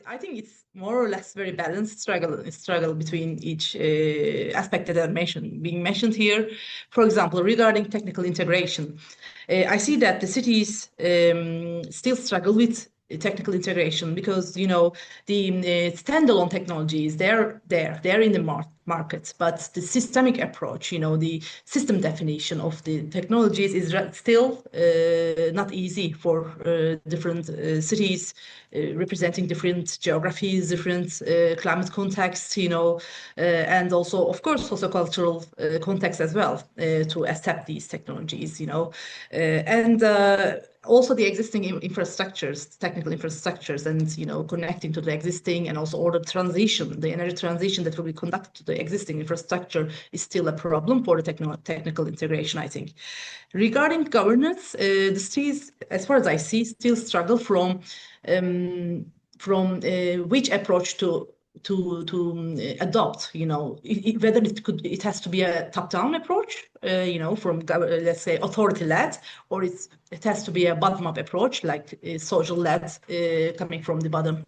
I think it's more or less very balanced struggle between each aspect that are being mentioned here. For example, regarding technical integration, I see that the cities still struggle with technical integration because the standalone technologies they're in the market, but the systemic approach, the system definition of the technologies is still not easy for different cities representing different geographies, different climate contexts, and also, of course, sociocultural context as well to accept these technologies, and also the existing infrastructures, technical infrastructures, and connecting to the existing, and also order transition, the energy transition that will be conducted to the existing infrastructure is still a problem for the technical integration, I think. Regarding governance, the cities, as far as I see, still struggle from which approach to adopt, whether it has to be a top-down approach, from let's say authority-led, or it has to be a bottom-up approach, like social-led, coming from the bottom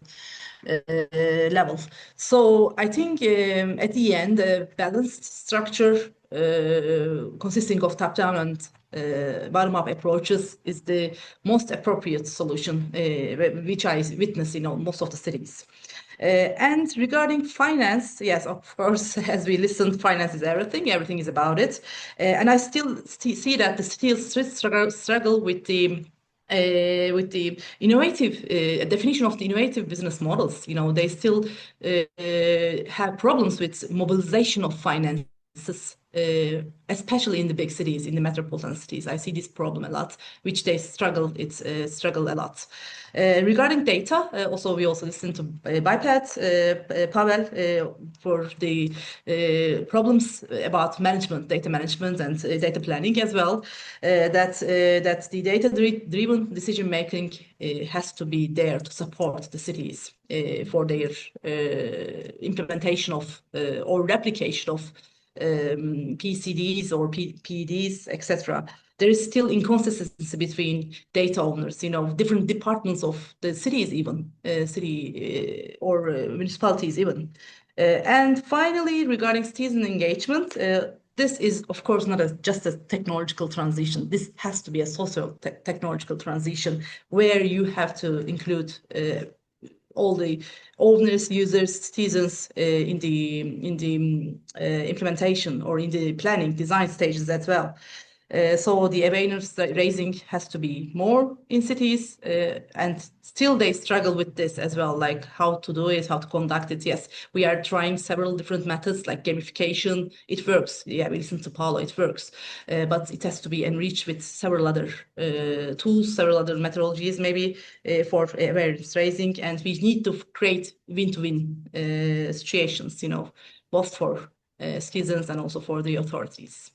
levels. So I think at the end, a balanced structure consisting of top-down and bottom-up approaches is the most appropriate solution, which I witness in most of the cities. And regarding finance, yes, of course, as we listened, finance is everything. Everything is about it. And I still see that the cities struggle with the innovative definition of the innovative business models. They still have problems with mobilization of finances, especially in the big cities, in the metropolitan cities. I see this problem a lot, which they struggle a lot. Regarding data, we also listened to BiPED, Pavel, for the problems about data management and data planning as well, that the data-driven decision making has to be there to support the cities for their implementation of or replication of PCDs or PEDs, etc. There is still inconsistency between data owners, different departments of the cities, even or municipalities, even. And finally, regarding citizen engagement, this is, of course, not just a technological transition. This has to be a socio-technological transition where you have to include all the owners, users, citizens in the implementation or in the planning, design stages as well. So the awareness raising has to be more in cities, and still they struggle with this as well, like how to do it, how to conduct it. Yes, we are trying several different methods like gamification. It works. Yeah, we listen to Paulo, it works. But it has to be enriched with several other tools, several other methodologies maybe for awareness raising. And we need to create win-to-win situations, both for citizens and also for the authorities.